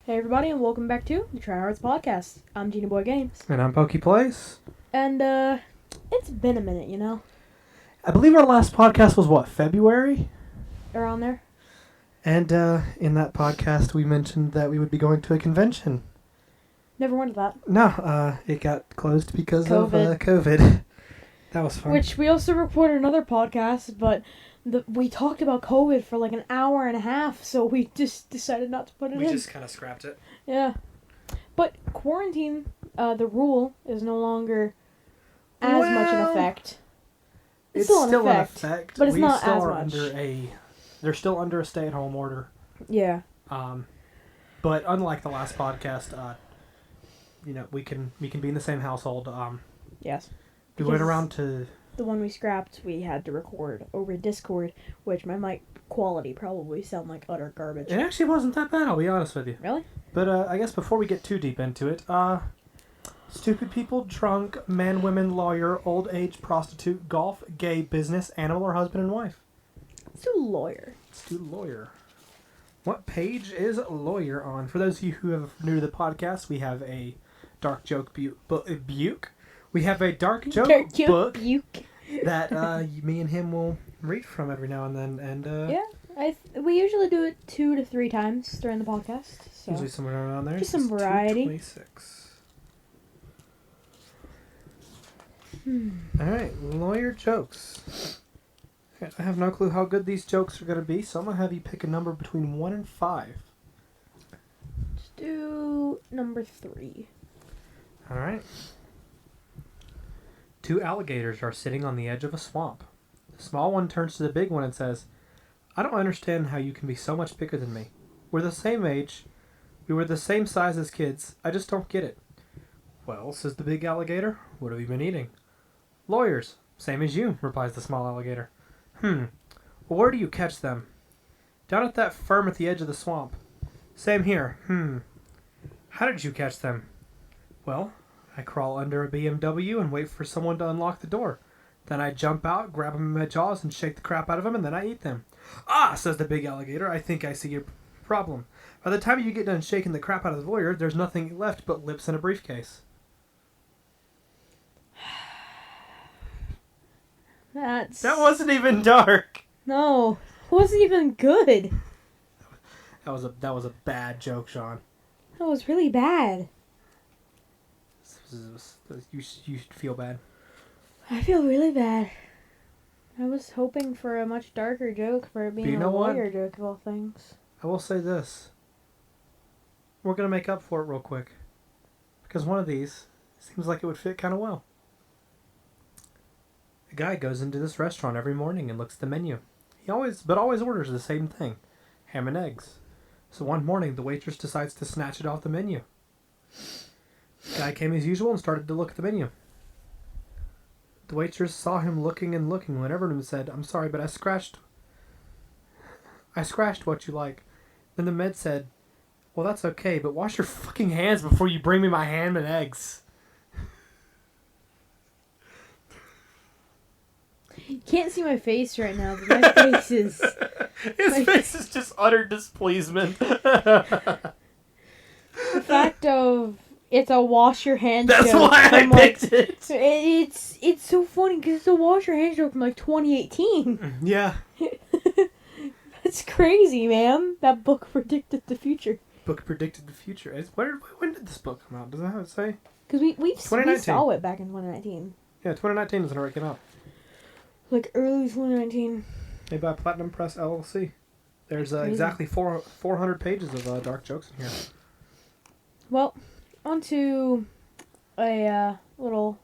Hey everybody, and welcome back to the Tryhards Podcast. I'm Gina Boy Games. And I'm Pokey Plays. And, it's been a minute, you know? I believe our last podcast was, February? Around there. And, in that podcast, we mentioned that we would be going to a convention. Never went to that. No, it got closed because COVID. of COVID. That was fun. Which we also recorded another podcast, but we talked about COVID for like an hour and a half, so we just decided not to put it in. We just kind of scrapped it. Yeah. But quarantine, the rule, is no longer as much in effect. It's still in effect, but it's we not still as are much. They're still under a stay-at-home order. Yeah. But unlike the last podcast, we can be in the same household. Yes. We went around to... The one we scrapped, we had to record over Discord, which my mic quality probably sound like utter garbage. It actually wasn't that bad, I'll be honest with you. Really? But I guess before we get too deep into it, stupid people, drunk, man, women, lawyer, old age, prostitute, golf, gay, business, animal, or husband and wife. Let's do lawyer. Let's do lawyer. What page is lawyer on? For those of you who are new to the podcast, we have a dark joke buke. We have a dark joke book that me and him will read from every now and then. And yeah, we usually do it 2 to 3 times during the podcast. So. Usually somewhere around there. Just some variety. 226. Alright, lawyer jokes. Okay, I have no clue how good these jokes are going to be, so I'm going to have you pick a number between 1 and 5. Let's do number 3. Alright. 2 alligators are sitting on the edge of a swamp. The small one turns to the big one and says, "I don't understand how you can be so much bigger than me. We're the same age. We were the same size as kids. I just don't get it." "Well," says the big alligator, "what have you been eating?" "Lawyers. Same as you," replies the small alligator. Well, where do you catch them?" "Down at that firm at the edge of the swamp." "Same here. How did you catch them?" "Well, I crawl under a BMW and wait for someone to unlock the door. Then I jump out, grab them in my jaws, and shake the crap out of them, and then I eat them." "Ah," says the big alligator, "I think I see your problem. By the time you get done shaking the crap out of the lawyer, there's nothing left but lips and a briefcase." That wasn't even dark. No, it wasn't even good. That was a bad joke, Sean. That was really bad. You should feel bad. I feel really bad. I was hoping for a much darker joke for it being a lawyer joke of all things. I will say this. We're going to make up for it real quick. Because one of these seems like it would fit kind of well. A guy goes into this restaurant every morning and looks at the menu. He always orders the same thing. Ham and eggs. So one morning, the waitress decides to snatch it off the menu. The guy came as usual and started to look at the menu. The waitress saw him looking and looking whenever and said, "I'm sorry, but I scratched what you like." Then the med said, "Well, that's okay, but wash your fucking hands before you bring me my ham and eggs." You can't see my face right now, but my face is... His face is just utter displeasement. The fact of... It's a wash your hands joke. That's why I picked it. It's so funny because it's a wash your hands joke from like 2018. Yeah. That's crazy, man. That book predicted the future. Book predicted the future. When did this book come out? Does that have it say? Because we saw it back in 2019. Yeah, 2019 is when it came out. Like early 2019. Made by Platinum Press LLC. There's exactly 400 pages of dark jokes in here. Well, on to a little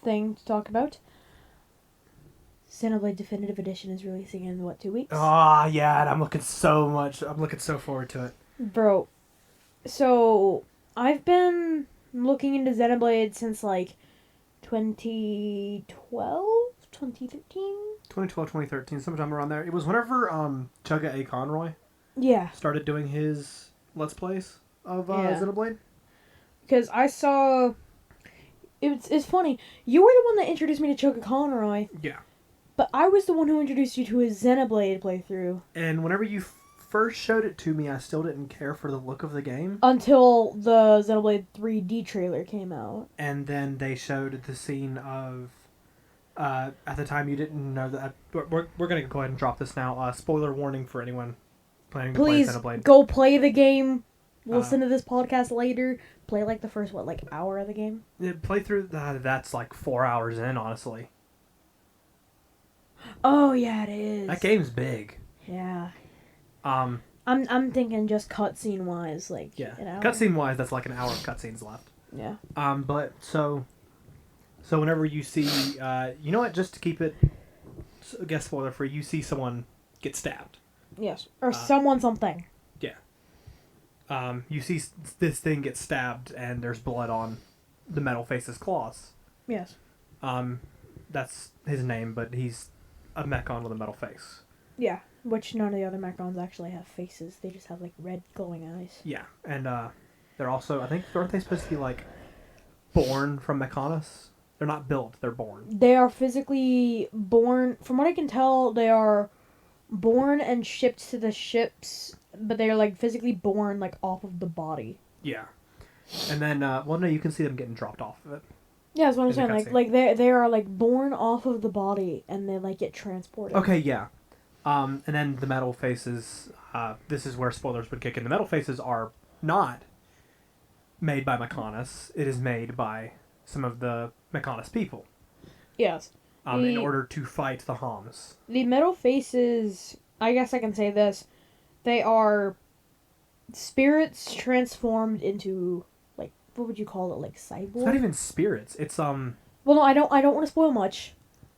thing to talk about. Xenoblade Definitive Edition is releasing in, 2 weeks? Ah, yeah, and I'm looking so forward to it. Bro, so I've been looking into Xenoblade since, 2012? 2013? 2012, 2013, sometime around there. It was whenever Chugga A. Conroy started doing his Let's Plays of Xenoblade. Because I saw... It's funny. You were the one that introduced me to Chugga Conroy. Yeah. But I was the one who introduced you to his Xenoblade playthrough. And whenever you first showed it to me, I still didn't care for the look of the game. Until the Xenoblade 3D trailer came out. And then they showed the scene of... at the time, you didn't know that... We're going to go ahead and drop this now. Spoiler warning for anyone planning to play Xenoblade. Please go play the game. Listen to this podcast later. Play like the first, hour of the game? Play through... that's like 4 hours in, honestly. Oh, yeah, it is. That game's big. Yeah. I'm thinking just cutscene wise, yeah. An hour. Cutscene wise, that's like an hour of cutscenes left. Yeah. But so whenever you see, you know what? Just to keep it, guess spoiler free, you see someone get stabbed. Yes, or something. Yeah. You see this thing get stabbed, and there's blood on the metal face's claws. Yes. That's his name, but he's a mechon with a metal face. Yeah, which none of the other Macrons actually have faces. They just have, red glowing eyes. Yeah, and they're also, I think, aren't they supposed to be, born from Mechonis? They're not built, they're born. They are physically born, from what I can tell, they are born and shipped to the ships, but they're, physically born, off of the body. Yeah. And then, no, you can see them getting dropped off of it. Yeah, that's what I'm saying. They are born off of the body and they get transported. Okay, yeah. And then the metal faces. This is where spoilers would kick in. The metal faces are not made by Mechonis. It is made by some of the Mechonis people. Yes. In order to fight the Homs. The metal faces. I guess I can say this. They are spirits transformed into. What would you call it? Cyborg? It's not even spirits. It's Well, no, I don't want to spoil much.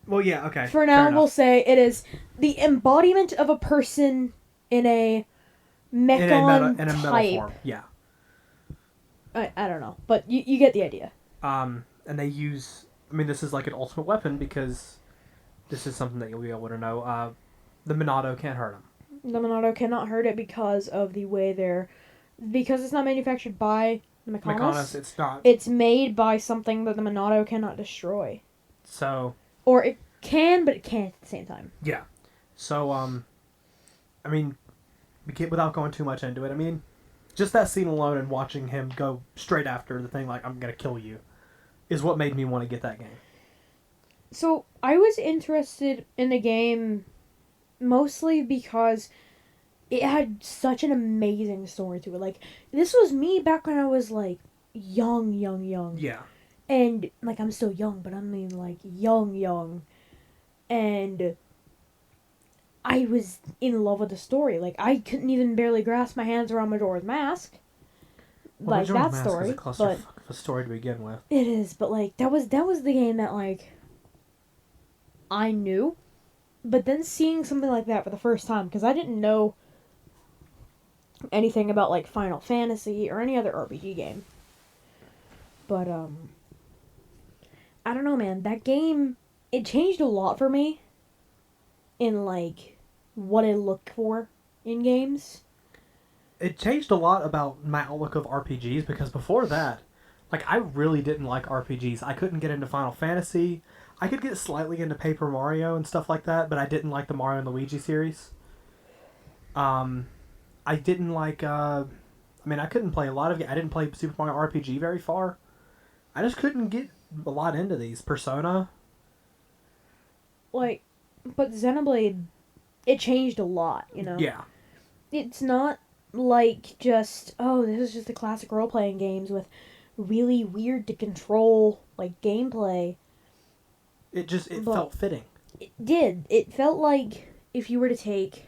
Well, yeah, okay. For now, we'll say it is the embodiment of a person in a mechon in a metal type. form. Yeah. I don't know, but you get the idea. And they use. I mean, this is an ultimate weapon because this is something that you'll be able to know. The Monado can't hurt them. The Monado cannot hurt it because of the way because it's not manufactured by the Mechonis. It's not. It's made by something that the Monado cannot destroy. So. Or it can, but it can't at the same time. Yeah. So, I mean, without going too much into it, I mean, just that scene alone and watching him go straight after the thing I'm gonna kill you, is what made me want to get that game. So, I was interested in the game mostly because it had such an amazing story to it. This was me back when I was, young. Yeah. And, I'm still young, but I mean, young. And I was in love with the story. I couldn't even barely grasp my hands around Majora's Mask. Well, Majora's that Mask story. is a clusterfuck of a story to begin with. It is, but, that was the game that, I knew. But then seeing something like that for the first time, because I didn't know anything about, Final Fantasy or any other RPG game. But, I don't know, man. That game, it changed a lot for me in, what I look for in games. It changed a lot about my outlook of RPGs, because before that, I really didn't like RPGs. I couldn't get into Final Fantasy. I could get slightly into Paper Mario and stuff like that, but I didn't like the Mario and Luigi series. I didn't like, I couldn't play a lot of it. I didn't play Super Mario RPG very far. I just couldn't get a lot into these. Persona. But Xenoblade, it changed a lot, Yeah. It's not just, this is just the classic role-playing games with really weird to control, gameplay. It felt fitting. It did. It felt like if you were to take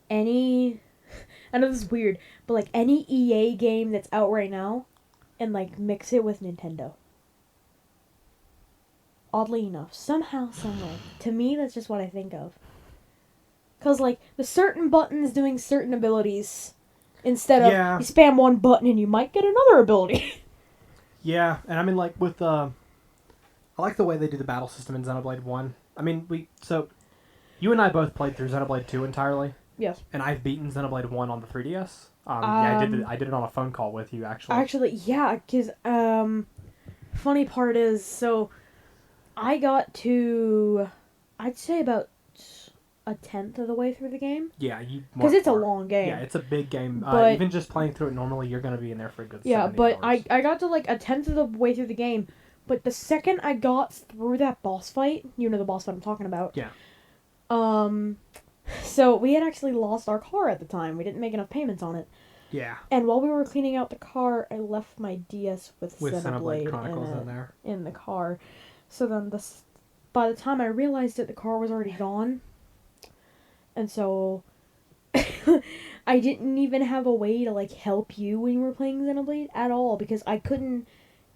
any, I know this is weird, but any EA game that's out right now and mix it with Nintendo. Oddly enough, somehow, someway. To me, that's just what I think of. Because, the certain buttons doing certain abilities instead of you spam one button and you might get another ability. Yeah, and with I like the way they do the battle system in Xenoblade 1. You and I both played through Xenoblade 2 entirely. Yes. And I've beaten Xenoblade 1 on the 3DS. I did it on a phone call with you, actually. Actually, yeah, because, funny part is, I got to, I'd say about a tenth of the way through the game. Yeah, you. Because it's a long game. Yeah, it's a big game. But, even just playing through it normally, you're going to be in there for a good 70 but hours. I got to like a tenth of the way through the game. But the second I got through that boss fight, you know the boss fight I'm talking about. Yeah. So we had actually lost our car at the time. We didn't make enough payments on it. Yeah. And while we were cleaning out the car, I left my DS with Xenoblade Xenoblade Chronicles in there. In the car. So then by the time I realized it, the car was already gone. And so I didn't even have a way to like help you when you were playing Xenoblade at all because I couldn't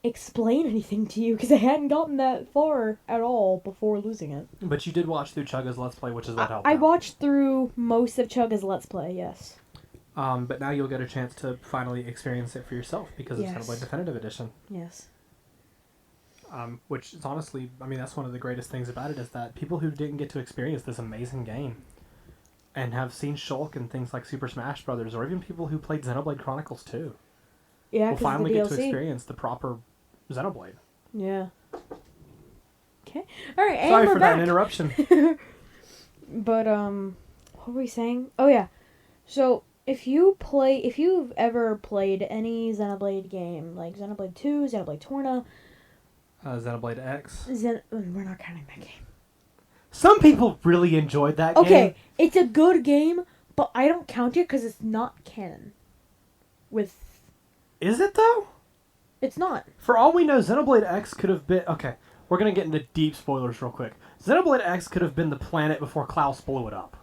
explain anything to you because I hadn't gotten that far at all before losing it. But you did watch through Chugga's Let's Play, which is what helped I out. watched through most of Chugga's Let's Play, yes. But now you'll get a chance to finally experience it for yourself because of Xenoblade Definitive Edition. Yes. Which is honestly, I mean, that's one of the greatest things about it is that people who didn't get to experience this amazing game and have seen Shulk and things like Super Smash Brothers, or even people who played Xenoblade Chronicles 2, will finally get to experience the proper Xenoblade. Yeah. Okay. All right. And Sorry we're for back. that interruption. But what were we saying? Oh yeah. So if you've ever played any Xenoblade game, like Xenoblade 2, Xenoblade Torna, Xenoblade X. we're not counting that game. Some people really enjoyed that game. Okay, it's a good game, but I don't count it because it's not canon. Is it though? It's not. For all we know, Xenoblade X could have been... Okay, we're going to get into deep spoilers real quick. Xenoblade X could have been the planet before Klaus blew it up.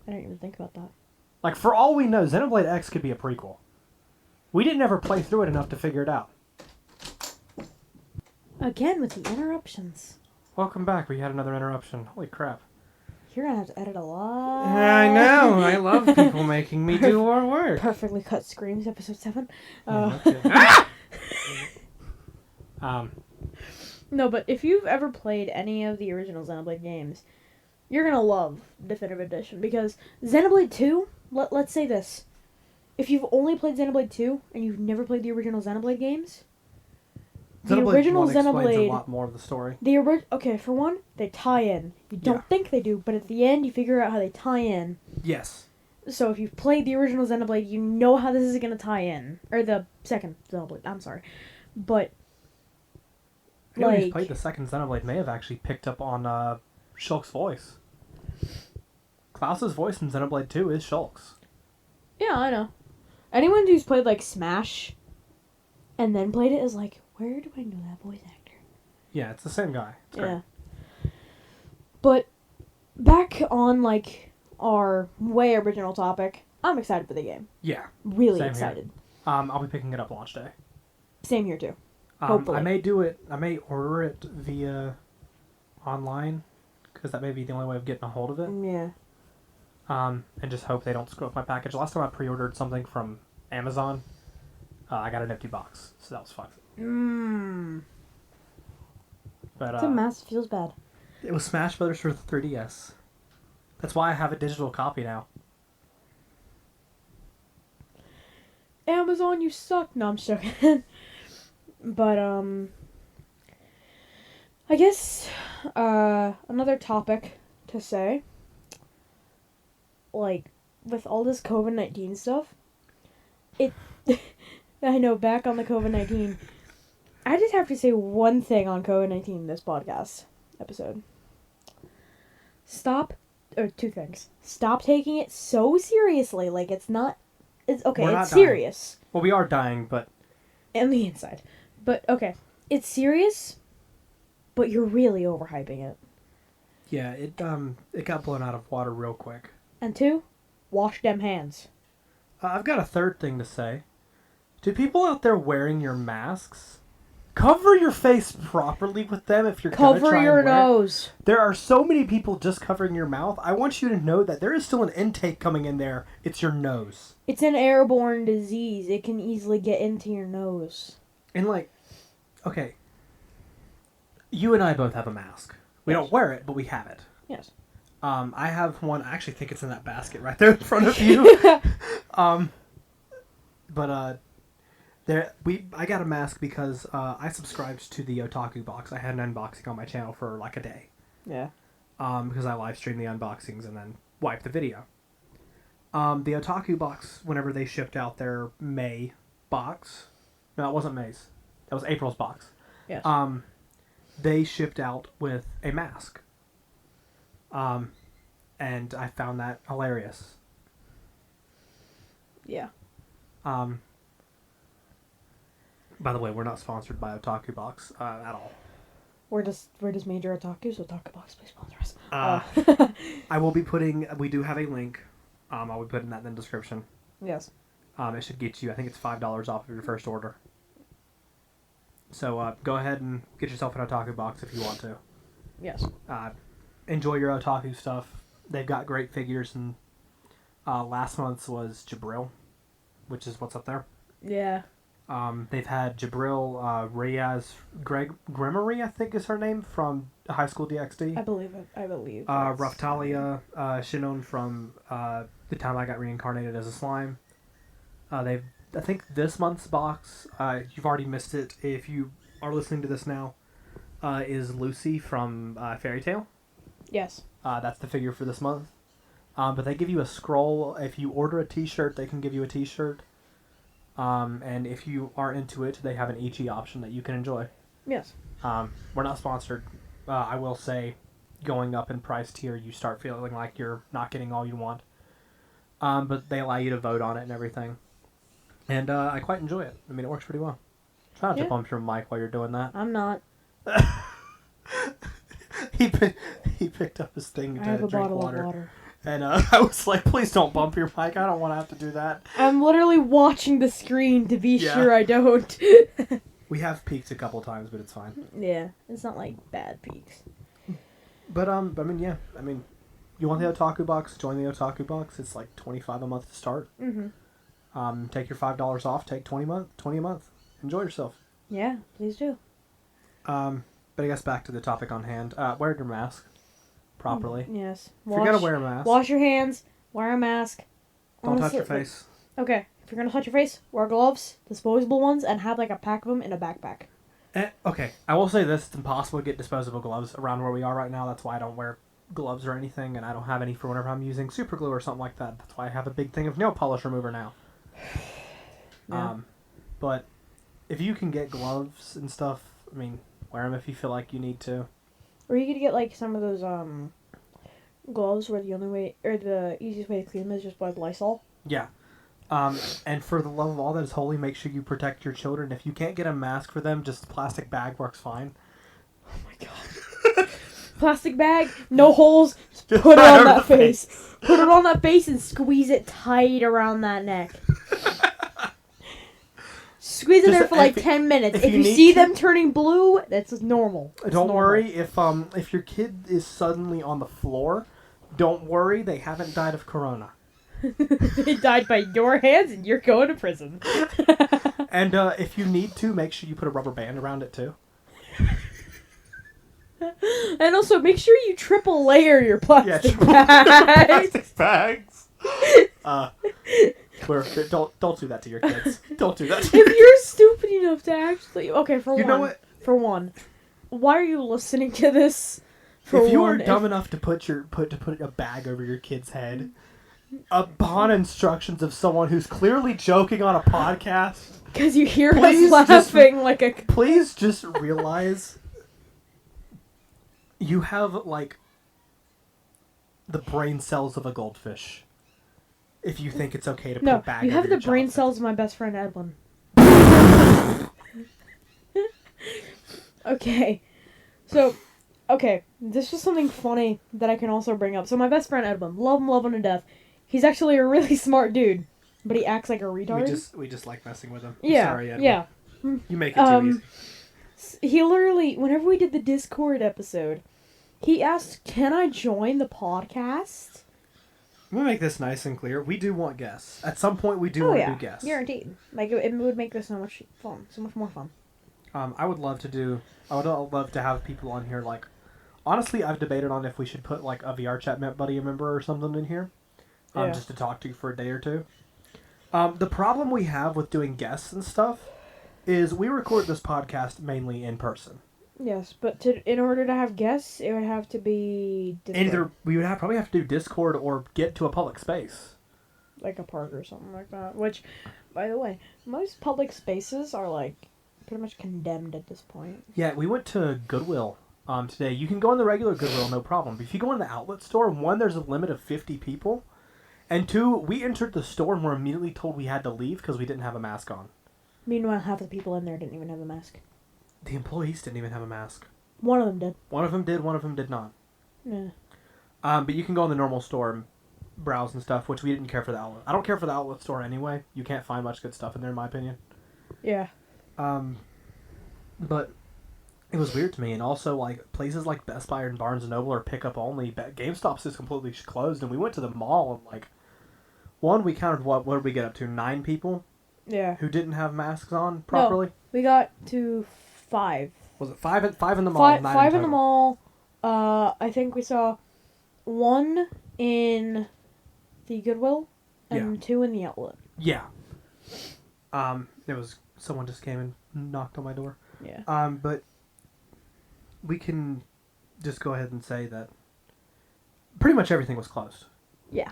I didn't even think about that. Like, for all we know, Xenoblade X could be a prequel. We didn't ever play through it enough to figure it out. Again with the interruptions. Welcome back. We had another interruption. Holy crap. You're going to have to edit a lot. I know. I love people making me do our work. Perfectly cut screams, episode 7. No, but if you've ever played any of the original Xenoblade games, you're going to love Definitive Edition because Xenoblade 2, let's say this. If you've only played Xenoblade 2 and you've never played the original Xenoblade games, the original Xenoblade explains a lot more of the story. Okay, for one, they tie in. You don't think they do, but at the end you figure out how they tie in. Yes. So if you've played the original Xenoblade, you know how this is going to tie in. Or the second Xenoblade, I'm sorry. But Anyone who's played the second Xenoblade may have actually picked up on Shulk's voice. Klaus's voice in Xenoblade 2 is Shulk's. Yeah, I know. Anyone who's played like Smash and then played it is like, where do I know that voice actor? Yeah, it's the same guy. It's great. But back on like our way original topic, I'm excited for the game. Yeah. Really Same excited. Here. I'll be picking it up launch day. Same here too. Hopefully. I may order it via online because that may be the only way of getting a hold of it. Yeah. And just hope they don't screw up my package. Last time I pre-ordered something from Amazon, I got an empty box, so that was fun. But feels bad. It was Smash Brothers for the 3DS. That's why I have a digital copy now. Amazon, you suck. No, I'm just joking. But I guess another topic to say, like with all this COVID-19 stuff, I know, back on the COVID-19, I just have to say one thing on COVID-19 in this podcast episode. Two things. Stop taking it so seriously. Like, it's okay, it's serious. Well, we are dying, but... On the inside. But, okay, it's serious, but you're really overhyping it. Yeah, it got blown out of water real quick. And 2, wash them hands. I've got a third thing to say. To people out there wearing your masks, cover your face properly with them if you're going to try Cover your nose. There are so many people just covering your mouth. I want you to know that there is still an intake coming in there. It's your nose. It's an airborne disease. It can easily get into your nose. And okay, you and I both have a mask. We don't wear it, but we have it. Yes. I have one. I actually think it's in that basket right there in front of you. I got a mask because I subscribed to the Otaku Box. I had an unboxing on my channel for like a day. Yeah. because I live stream the unboxings and then wipe the video. The Otaku Box, whenever they shipped out their May box, no, it wasn't May's. That was April's box. Yes. They shipped out with a mask. And I found that hilarious. Yeah. By the way, we're not sponsored by Otaku Box at all. We're just major otakus. Otaku Box, please sponsor us. I will be putting. We do have a link. I'll be putting that in the description. Yes. It should get you. I think it's $5 off of your first order. So go ahead and get yourself an Otaku Box if you want to. Yes. Enjoy your otaku stuff. They've got great figures, and last month's was Jabril, which is what's up there. Yeah. They've had Jabril, Riaz, Gremory, I think is her name, from High School DxD. I believe it. I believe. Raftalia, Shinon from the time I got reincarnated as a slime. I think this month's box, you've already missed it if you are listening to this now, is Lucy from Fairy Tail. Yes. That's the figure for this month. But they give you a scroll. If you order a t-shirt, they can give you a t-shirt. And if you are into it, they have an Ichi option that you can enjoy. Yes. We're not sponsored. I will say, going up in price tier, you start feeling like you're not getting all you want. But they allow you to vote on it and everything. And I quite enjoy it. I mean, it works pretty well. Try not to bump your mic while you're doing that. I'm not. He picked up his thing to I have a drink bottle water. of water. And I was like, please don't bump your mic. I don't want to have to do that. I'm literally watching the screen to be sure I don't. We have peaked a couple times, but it's fine. Yeah, it's not like bad peaks. But I mean, yeah. I mean, you want the Otaku Box? Join the Otaku Box. It's like $25 a month to start. Mm-hmm. Take your $5 off. Take $20 a month. Enjoy yourself. Yeah, please do. But I guess back to the topic on hand. Wear your mask properly. Yes. If you're gonna wear a mask, wash your hands. Wear a mask. Don't touch your face. Okay, if you're gonna touch your face, wear gloves, disposable ones, and have like a pack of them in a backpack. Okay, I will say this: it's impossible to get disposable gloves around where we are right now. That's why I don't wear gloves or anything, and I don't have any for whenever I'm using super glue or something like that. That's why I have a big thing of nail polish remover now. Yeah. But if you can get gloves and stuff, I mean, wear them if you feel like you need to. Or you could get like some of those gloves where the only way or the easiest way to clean them is just by Lysol. Yeah. And for the love of all that is holy, make sure you protect your children. If you can't get a mask for them, just a plastic bag works fine. Oh my god. Plastic bag, no holes, just put it on that face. Put it on that face and squeeze it tight around that neck. Squeeze it there for like 10 minutes. If you see them turning blue, that's normal. Don't worry if your kid is suddenly on the floor. Don't worry, they haven't died of corona. They died by your hands, and you're going to prison. And if you need to, make sure you put a rubber band around it too. And also, make sure you triple layer your plastic bags. Plastic bags. Don't do that to your kids. Don't do that to your If you're stupid enough to actually... Okay, for one. You know what? For one. Why are you listening to this? If you were dumb enough to put a bag over your kid's head, upon instructions of someone who's clearly joking on a podcast... Because you hear us laughing like a... Please just realize... You have, like, the brain cells of a goldfish. If you think it's okay to put a bag over your you have the brain child's cells of my best friend Edwin. Okay. So, this is something funny that I can also bring up. So my best friend Edwin, love him to death. He's actually a really smart dude, but he acts like a retard. We just like messing with him. Yeah, Sorry, Edwin. yeah. You make it too easy. He literally, whenever we did the Discord episode, he asked, "Can I join the podcast?" We'll make this nice and clear. We do want guests. At some point, we do want to do guests. Guaranteed. Like, it would make this so much more fun. I would love to have people on here. Like, honestly, I've debated on if we should put like a VRChatBuddies member or something in here, just to talk to for a day or two. The problem we have with doing guests and stuff is we record this podcast mainly in person. Yes, but in order to have guests, it would have to be Discord, Either we would probably have to do Discord or get to a public space. like a park or something like that. Which, by the way, most public spaces are like pretty much condemned at this point. Yeah, we went to Goodwill today. You can go in the regular Goodwill, no problem. But if you go in the outlet store, one, there's a limit of 50 people. And two, we entered the store and were immediately told we had to leave because we didn't have a mask on. Meanwhile, half the people in there didn't even have a mask. The employees didn't even have a mask. One of them did. One of them did, one of them did not. Yeah. But you can go in the normal store and browse and stuff, which we didn't care for the outlet. I don't care for the outlet store anyway. You can't find much good stuff in there, in my opinion. Yeah. But it was weird to me. And also, like, places like Best Buy and Barnes & Noble are pickup only. GameStop's just completely closed. And we went to the mall and, like, one, we counted, what did we get up to? 9 people? Yeah. Who didn't have masks on properly? No, we got to 5. Was it 5 in the mall? 5 in the mall. I think we saw 1 in the Goodwill and 2 in the outlet. Yeah. It was someone just came and knocked on my door. Yeah. But we can just go ahead and say that pretty much everything was closed. Yeah.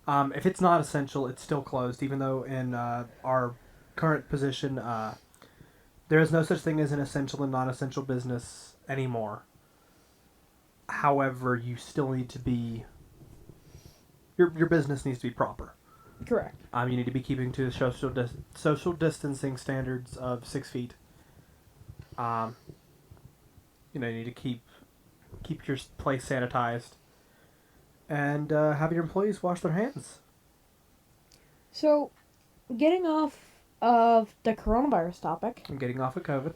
If it's not essential, it's still closed, even though in our current position, there is no such thing as an essential and non-essential business anymore. However, you still need to be... Your business needs to be proper. Correct. You need to be keeping to the social distancing standards of 6 feet. You need to keep your place sanitized. And have your employees wash their hands. So, getting off of the coronavirus topic. I'm getting off of COVID.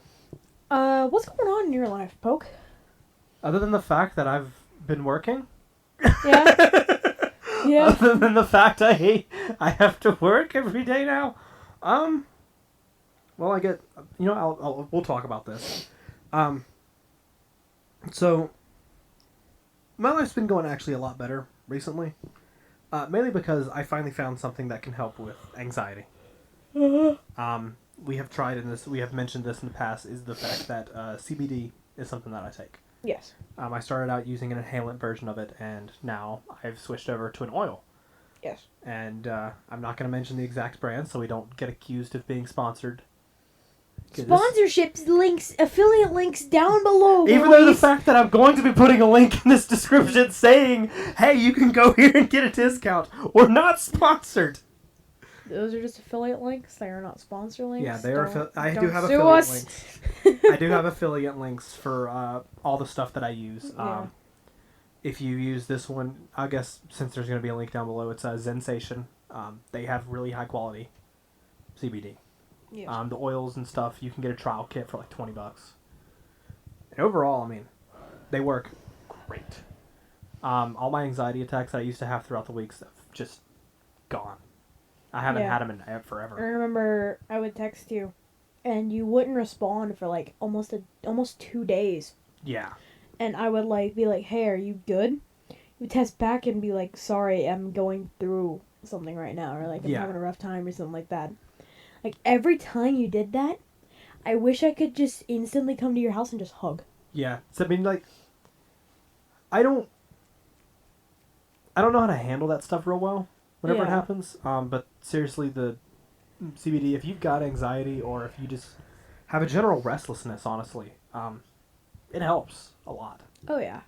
What's going on in your life, Poke? Other than the fact that I've been working. Yeah. Yeah. Other than the fact I have to work every day now. Well, I get... we'll talk about this. So... My life's been going actually a lot better recently. Mainly because I finally found something that can help with anxiety. We have tried we have mentioned this in the past, is the fact that CBD is something that I take. Yes. I started out using an inhalant version of it, and now I've switched over to an oil. Yes. And I'm not going to mention the exact brand so we don't get accused of being sponsored. Sponsorships links, affiliate links down below. Even though the fact that I'm going to be putting a link in this description saying, hey, you can go here and get a discount. We're not sponsored. Those are just affiliate links. They are not sponsor links. Yeah, they are. I do have sue affiliate us. links. I do have affiliate links for all the stuff that I use. Yeah. If you use this one, I guess since there's going to be a link down below, it's Zensation. They have really high quality CBD. Yes. The oils and stuff, you can get a trial kit for like $20. And overall, I mean, they work great. All my anxiety attacks that I used to have throughout the weeks have just gone. I haven't had them in forever. I remember I would text you, and you wouldn't respond for like almost 2 days. Yeah. And I would be like, "Hey, are you good?" You would text back and be like, "Sorry, I'm going through something right now," or like I'm having a rough time or something like that. Like every time you did that, I wish I could just instantly come to your house and just hug. Yeah. So I mean, like, I don't know how to handle that stuff real well whenever it happens. But seriously, the CBD, if you've got anxiety or if you just have a general restlessness, honestly, it helps a lot. Oh yeah.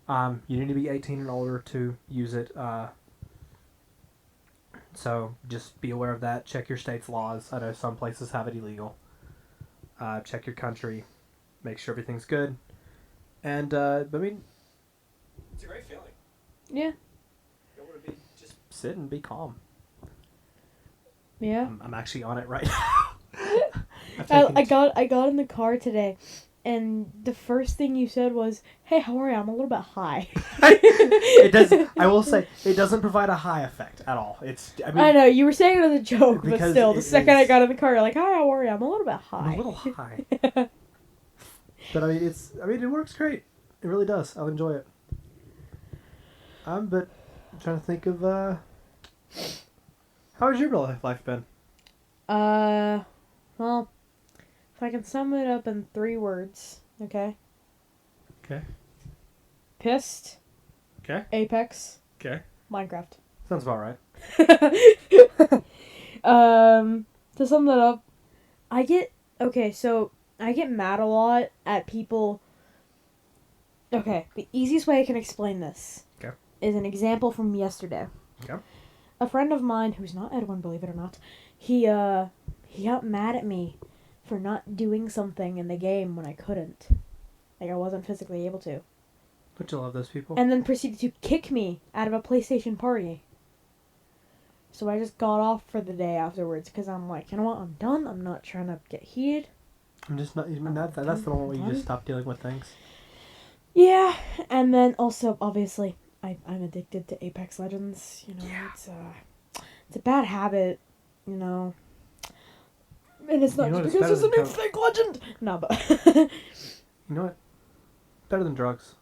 You need to be 18 and older to use it. So just be aware of that. Check your state's laws. I know some places have it illegal. Check your country. Make sure everything's good. And, I mean, it's a great feeling. Yeah. You want to just sit and be calm. Yeah. I'm actually on it right now. I got in the car today, and the first thing you said was, "Hey, how are you? I'm a little bit high." It does. I will say it doesn't provide a high effect at all. I know you were saying it as a joke, but still, the second I got in the car, you're like, "Hi, how are you? I'm a little bit high." I'm a little high. But I mean, it works great. It really does. I'll enjoy it. But I'm trying to think of how has your life been? Well, if I can sum it up in 3 words, Okay. Okay. Pissed. Okay. Apex. Okay. Minecraft. Sounds about right. To sum that up, I get mad a lot at people. Okay, the easiest way I can explain this is an example from yesterday. Okay. A friend of mine, who's not Edwin, believe it or not, he got mad at me for not doing something in the game when I couldn't. Like, I wasn't physically able to. Don't you love those people? And then proceeded to kick me out of a PlayStation party. So I just got off for the day afterwards because I'm like, you know what, I'm done. I'm not trying to get heated. I'm just not. That's the one where you just stop dealing with things. Yeah, and then also, obviously, I'm addicted to Apex Legends. You know, it's a bad habit, you know. And it's not just because it's a new fake legend. No, but... You know what? Better than drugs.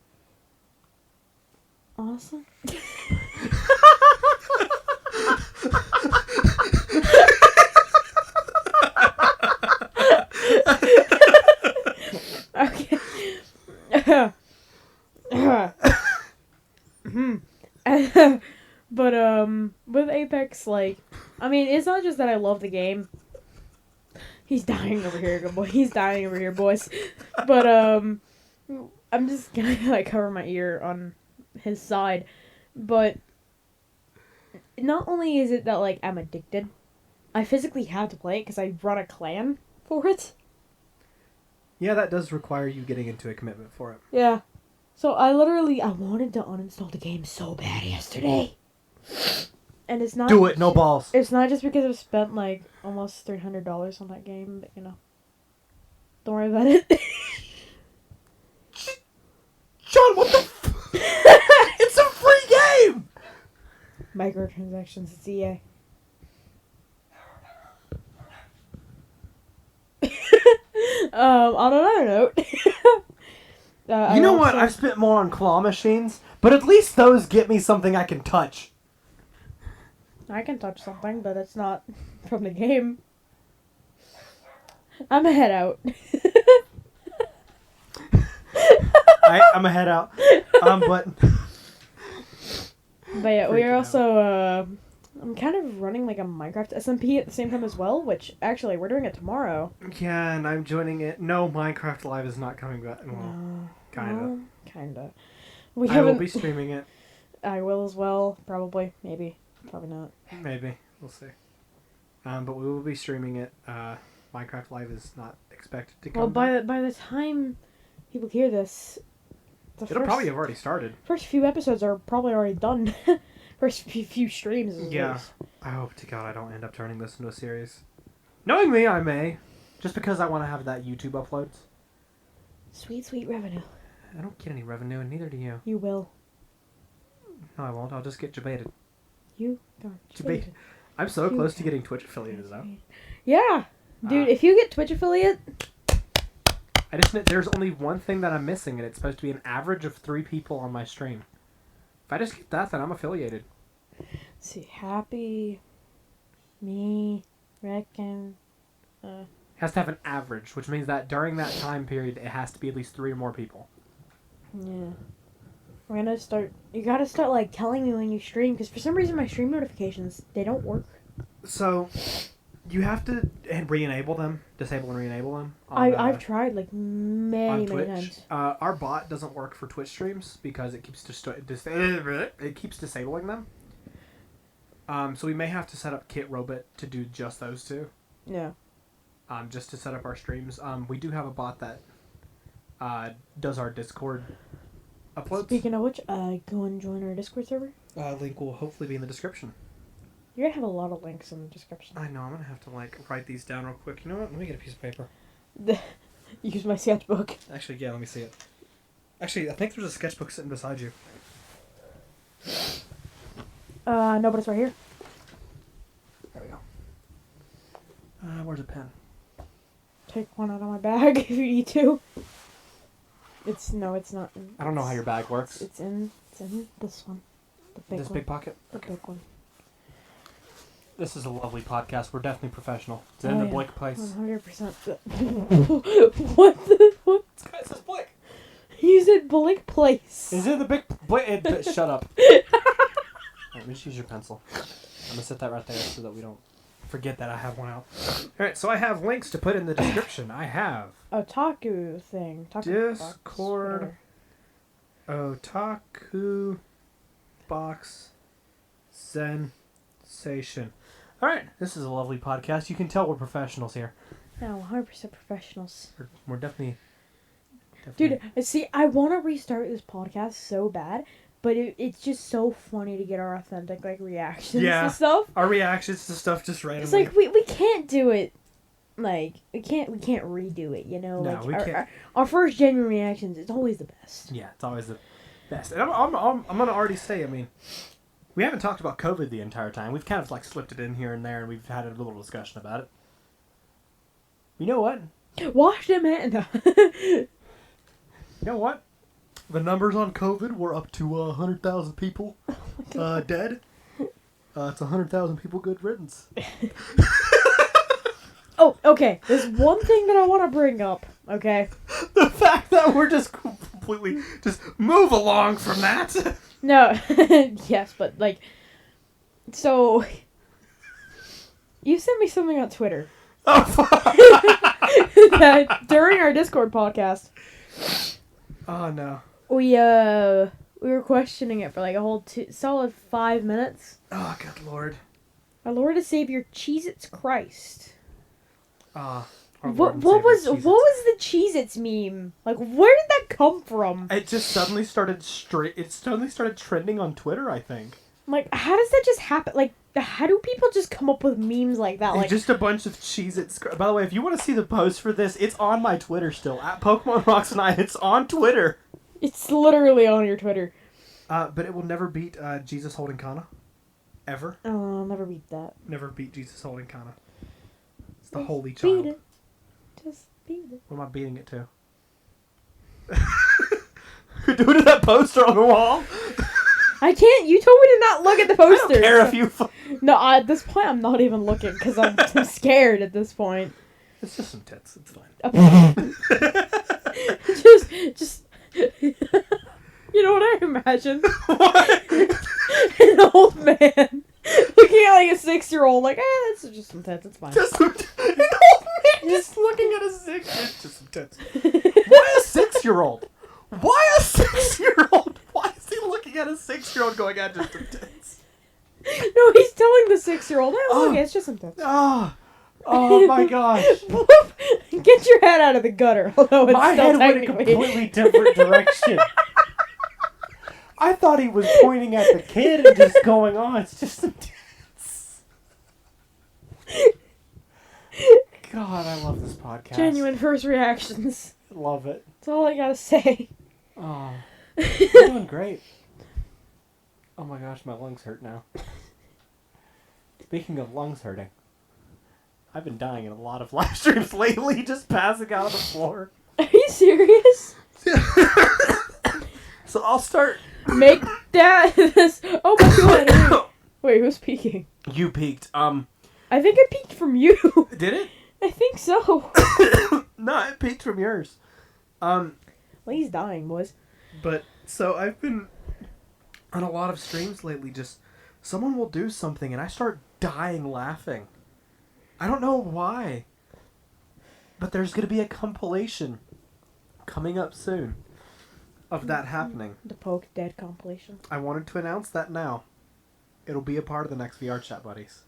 Awesome. Okay. But with Apex, like, I mean, it's not just that I love the game. He's dying over here, good boy. He's dying over here, boys. But I'm just gonna like cover my ear on his side. But not only is it that like I'm addicted, I physically have to play it because I run a clan for it. Yeah, that does require you getting into a commitment for it. Yeah. So I wanted to uninstall the game so bad yesterday. And it's not... Do it, no balls. It's not just because I've spent like almost $300 on that game, but you know. Don't worry about it. John, what the It's a free game! Microtransactions, it's EA. On another note... you know what? I've spent more on claw machines, but at least those get me something I can touch. I can touch something, but it's not from the game. I'm a head out. I'm a head out. But yeah, we are also, I'm kind of running like a Minecraft SMP at the same time as well, which actually we're doing it tomorrow. Yeah, and I'm joining it. No, Minecraft Live is not coming back. Well, kinda. Kinda. I will be streaming it. I will as well, probably, maybe, probably not. Maybe, we'll see. But we will be streaming it. Minecraft Live is not expected to come. Well, by the time people hear this, it'll probably have already started. First few episodes are probably already done. First few streams. Yeah. I hope to God I don't end up turning this into a series. Knowing me, I may. Just because I want to have that YouTube uploads. Sweet, sweet revenue. I don't get any revenue, and neither do you. You will. No, I won't. I'll just get debated. You got debated. I'm so close to getting Twitch affiliated, though. Yeah. Dude, if you get Twitch affiliate... There's only one thing that I'm missing, and it's supposed to be an average of 3 people on my stream. If I just get that, then I'm affiliated. Let's see, happy, me, reckon... It has to have an average, which means that during that time period, it has to be at least 3 or more people. Yeah. We're gonna start... You gotta start, like, telling me when you stream, because for some reason my stream notifications, they don't work. So... You have to re-enable them, disable and re-enable them. I've tried like many times. Our bot doesn't work for Twitch streams because it keeps disabling them. So we may have to set up Kit Robot to do just those two. Yeah. Just to set up our streams. We do have a bot that does our Discord uploads. Speaking of which, go and join our Discord server. Link will hopefully be in the description. You're gonna have a lot of links in the description. I know, I'm gonna have to, like, write these down real quick. You know what? Let me get a piece of paper. Use my sketchbook. Actually, yeah, let me see it. Actually, I think there's a sketchbook sitting beside you. No, but it's right here. There we go. Where's a pen? Take one out of my bag if you need to. It's not. I don't know how your bag works. It's in this one. The big this one. big pocket? The big one. This is a lovely podcast. We're definitely professional. It's in the Blake place. 100%. What? This guy says You said blank place. Is it the big... shut up. Alright, let me just use your pencil. I'm going to set that right there so that we don't forget that I have one out. Alright, so I have links to put in the description. I have... Otaku thing. Otaku Discord. Otaku Box. Zensation. Alright, this is a lovely podcast. You can tell we're professionals here. No, 100% professionals. We're definitely... Dude, see, I want to restart this podcast so bad, but it's just so funny to get our authentic, like, reactions to stuff. Our reactions to stuff just randomly. It's like, we can't do it, like, we can't redo it, you know? No, like, we can't. Our first genuine reactions, it's always the best. Yeah, it's always the best. And I'm going to already say, I mean, we haven't talked about COVID the entire time. We've kind of, like, slipped it in here and there, and we've had a little discussion about it. You know what? Wash them hands. You know what? The numbers on COVID were up to 100,000 people dead. It's 100,000 people good riddance. Oh, okay. There's one thing that I want to bring up, okay? The fact that we're just completely... Just move along from that. No. Yes, but, like... So... You sent me something on Twitter. Oh, fuck. That during our Discord podcast... Oh, no. We were questioning it for like a whole solid 5 minutes. Oh, good lord. Our Lord and Savior, Cheez-Its Christ. What was the Cheez-Its meme? Like, where did that come from? It just suddenly started trending on Twitter, I think. Like, how does that just happen? Like, how do people just come up with memes like that? Like, just a bunch of Cheez-Its. By the way, if you want to see the post for this, it's on my Twitter still. At Pokemon Rocks and I, it's on Twitter. It's literally on your Twitter. But it will never beat Jesus holding Kana. Ever. Oh, I'll never beat that. Never beat Jesus holding Kana. It's the holy child. Beat it. Just beat it. What am I beating it to? You're doing that poster on the wall? I can't. You told me to not look at the poster. I don't care if you... No, at this point, I'm not even looking because I'm scared at this point. It's just some tits. It's fine. just... You know what I imagine? What? An old man looking at like a 6-year-old, like, that's just some tits. It's fine. Just some an old man just looking at a 6-year-old. Just some tits. Why a 6-year-old? Why a 6-year-old? Why is he looking at a 6-year-old going at just some tits? No, he's telling the 6-year-old, look, it's just some tits. Oh my gosh. Get your head out of the gutter, although it's my still head went a completely different direction. I thought he was pointing at the kid and just going, it's just some tits. God, I love this podcast. Genuine first reactions. Love it. That's all I gotta say. Oh, you're doing great. Oh my gosh, my lungs hurt now. Speaking of lungs hurting, I've been dying in a lot of live streams lately, just passing out on the floor. Are you serious? So I'll start. Make that this. Oh my god! Wait, who's peeking? You peeked. I think I peeked from you. Did it? I think so. No, it peeked from yours. Well, he's dying, boys. But so I've been on a lot of streams lately. Just someone will do something, and I start dying laughing. I don't know why. But there's gonna be a compilation coming up soon of that happening. The Poke Dead compilation. I wanted to announce that now. It'll be a part of the next VRChatBuddies.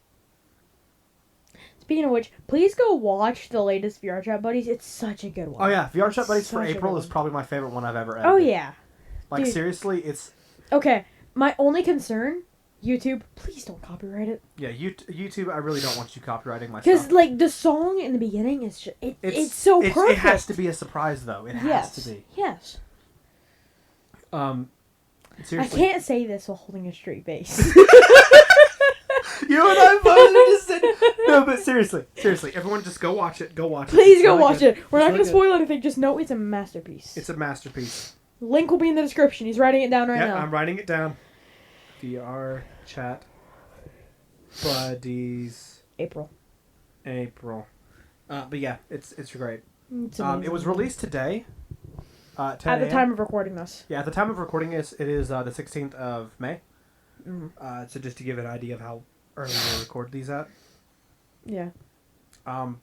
Speaking of which, please go watch the latest VRChatBuddies. It's such a good one. Oh yeah, VRChatBuddies for April is probably my favorite one I've ever edited. Oh yeah. Like Dude. Seriously, it's... Okay, my only concern, YouTube, please don't copyright it. Yeah, YouTube, I really don't want you copywriting my stuff. Because, like, the song in the beginning is just... It's so perfect. It has to be a surprise, though. It has to be. Yes. Seriously. I can't say this while holding a straight face. You and I both just said... No, but seriously, everyone just go watch it. Go watch it. Please go watch it. We're not really going to spoil anything. Just know it's a masterpiece. It's a masterpiece. Link will be in the description. He's writing it down right now. Yeah, I'm writing it down. VRChatBuddies April. But yeah, it's great. It's It was released today. 10 At the a.m. time of recording this. Yeah, at the time of recording this, it is the 16th of May. Mm. So just to give an idea of how early we record these at. Yeah. And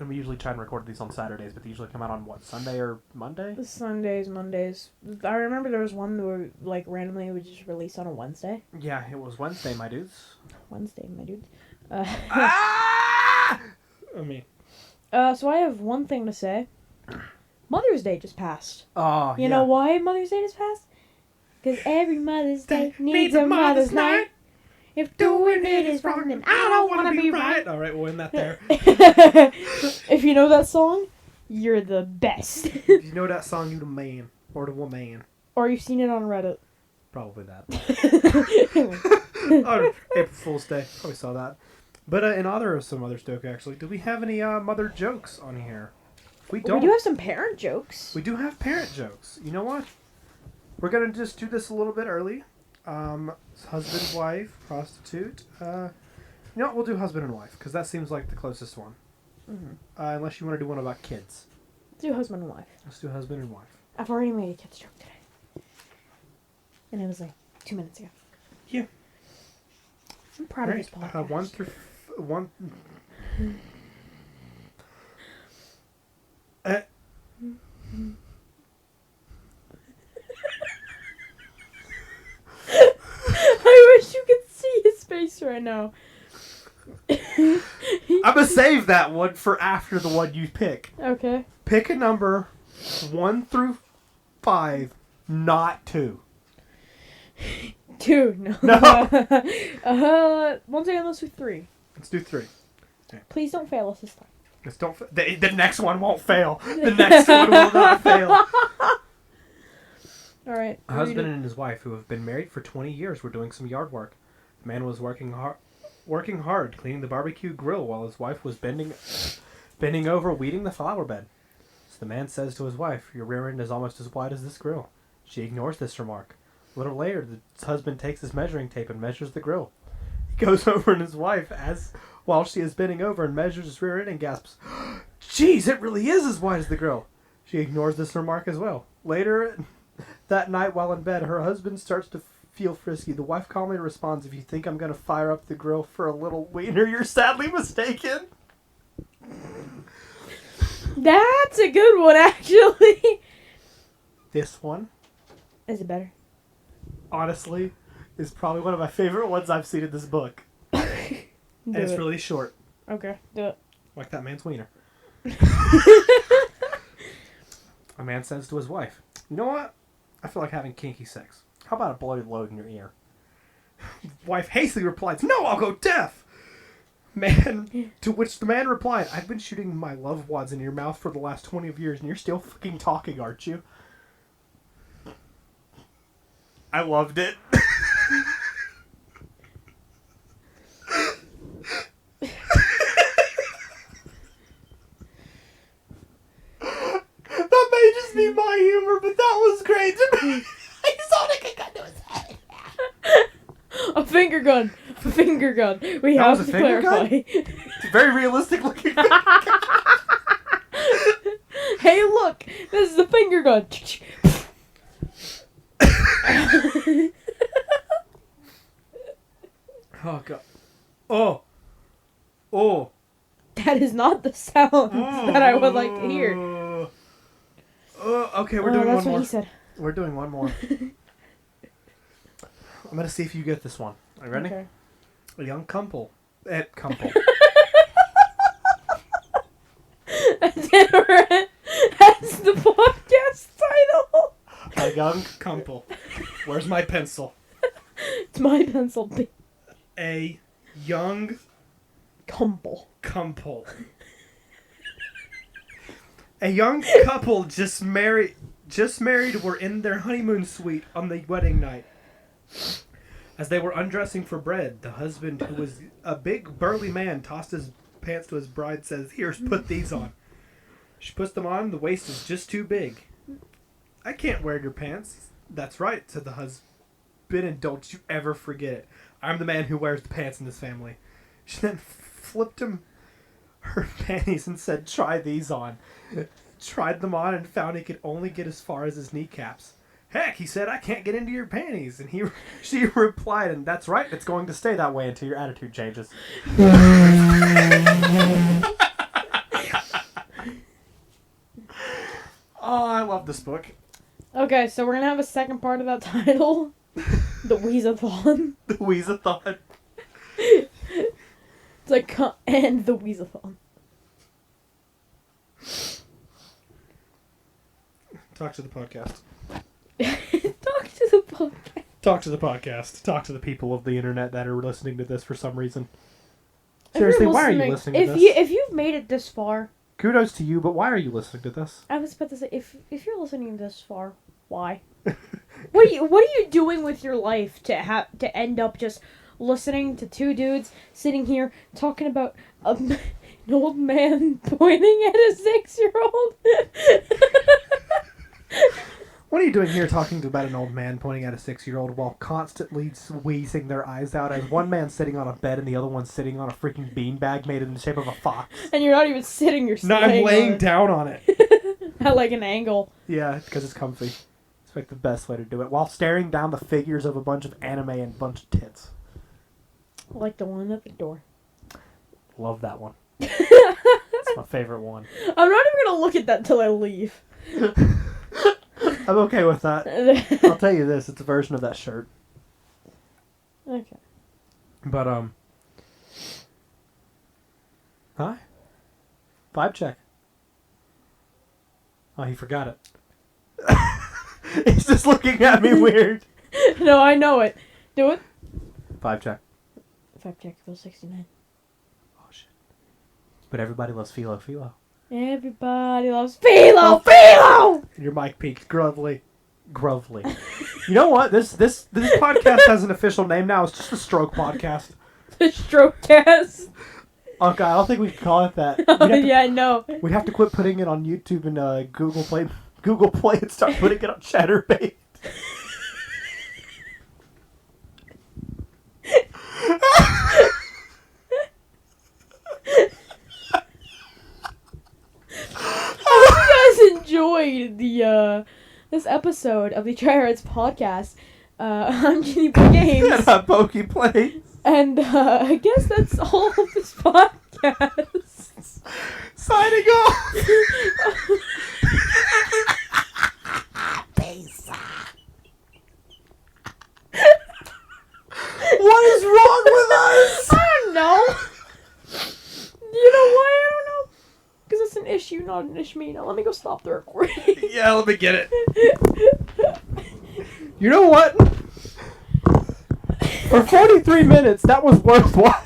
we usually try and record these on Saturdays, but they usually come out on what, Sunday or Monday? Sundays, Mondays. I remember there was one where, like, randomly it would just release on a Wednesday. Yeah, it was Wednesday, my dudes. Wednesday, my dude. Ah! I mean... So I have one thing to say. Mother's Day just passed. Oh, You know why Mother's Day just passed? Because every Mother's Day needs a Mother's Night. If doing it is wrong, then I don't want to be right. All right, we'll end that there. If you know that song, you're the best. If you know that song, you the man. Or the woman. Or you've seen it on Reddit. Probably that. Oh, April Fool's Day. Probably saw that. But in honor of some Mother's Day, actually, do we have any mother jokes on here? We don't. We do have some parent jokes. We do have parent jokes. You know what? We're going to just do this a little bit early. Husband, wife, prostitute. You know what? We'll do husband and wife, because that seems like the closest one. Mm-hmm. Unless you want to do one about kids. Let's do husband and wife. Let's do husband and wife. I've already made a kid's joke today. And it was like 2 minutes ago. Yeah. I'm proud of this podcast. 1 through... 1... I wish you could see his face right now. I'm going to save that one for after the one you pick. Okay. Pick a number 1 through 5, not 2. 2, no. No. One second, let's do 3. Let's do 3. Please don't fail us this time. Just don't. The next one won't fail. The next one will not fail. All right. A husband and his wife, who have been married for 20 years, were doing some yard work. The man was working hard, cleaning the barbecue grill, while his wife was bending over, weeding the flower bed. So the man says to his wife, "Your rear end is almost as wide as this grill." She ignores this remark. A little later, the husband takes his measuring tape and measures the grill. He goes over and his wife, while she is bending over, and measures his rear end and gasps, "Geez, it really is as wide as the grill." She ignores this remark as well. Later that night, while in bed, her husband starts to feel frisky. The wife calmly responds, "If you think I'm going to fire up the grill for a little wiener, you're sadly mistaken." That's a good one, actually. This one, Is it better? honestly, is probably one of my favorite ones I've seen in this book. And it's really short. Okay, do it. Like that man's wiener. A man says to his wife, "You know what? I feel like having kinky sex. How about a bloody load in your ear?" Wife hastily replies, "No, I'll go deaf." To which the man replied, "I've been shooting my love wads in your mouth for the last 20 years, and you're still fucking talking, aren't you?" I loved it. That may just be my humor, but that was great to me. He's holding a gun to his head. A finger gun. A finger gun. We That have was to a finger clarify. It's a very realistic looking thing. Hey, look! This is a finger gun. Oh, God. Oh. Oh. That is not the sound that I would like to hear. Okay, we're doing one That's what more. he said. We're doing one more. I'm going to see if you get this one. Are you ready? Okay. A young Cumple. Cumple. That's the podcast title. A young Cumple. Where's my pencil? It's my pencil. A young Cumple. Cumple. A young couple just married were in their honeymoon suite on the wedding night. As they were undressing for bed, the husband, who was a big burly man, tossed his pants to his bride and says, "Here, put these on." She puts them on. The waist is just too big. "I can't wear your pants." "That's right," said the husband, "and don't you ever forget it. I'm the man who wears the pants in this family." She then flipped him her panties and said, "Try these on." tried them on and found he could only get as far as his kneecaps. Heck, he said, I can't get into your panties. And she replied, and that's right, it's going to stay that way until your attitude changes. Oh, I love this book. Okay, so we're gonna have a second part of that title. The Wheezathon. The Wheezathon. It's like, and the Wheezathon. Talk to the podcast. Talk to the podcast. Talk to the podcast. Talk to the people of the internet that are listening to this for some reason. If you're Seriously, why are you listening to this? If you've made it this far, kudos to you, but why are you listening to this? I was about to say, if you're listening this far, why? What are you doing with your life to end up just listening to two dudes sitting here talking about an old man pointing at a 6-year-old? What are you doing here talking about an old man pointing at a 6-year-old while constantly squeezing their eyes out as one man's sitting on a bed and the other one's sitting on a freaking beanbag made in the shape of a fox? And you're not even sitting, you're No, I'm laying down on it. At like an angle. Yeah, because it's comfy. It's like the best way to do it while staring down the figures of a bunch of anime and a bunch of tits. Like the one at the door. Love that one. It's my favorite one. I'm not even gonna look at that till I leave. I'm okay with that. I'll tell you this, it's a version of that shirt. Okay. But, Hi? Vibe check. Oh, he forgot it. He's just looking at me weird. No, I know it. Do it. Vibe check. Vibe check, Phil 69. Oh, shit. But everybody loves Philo. Everybody loves Philo! And your mic peaked. Grovely. You know what? This podcast has an official name now. It's just the Stroke Podcast. The Stroke Cast. Okay, I don't think we can call it that. Yeah, I know. We'd have to quit putting it on YouTube and Google Play and start putting it on Chatterbait. I hope you guys enjoyed this episode of the Tryhards Podcast. I'm Ginny Games. And I'm Pokey Plays. And I guess that's all of this podcast. Signing off. Peace. What is wrong with us? I don't know. You know why I don't know? Because it's an issue, not an ishme. Now let me go stop the recording. Yeah, let me get it. You know what? For 43 minutes, that was worthwhile.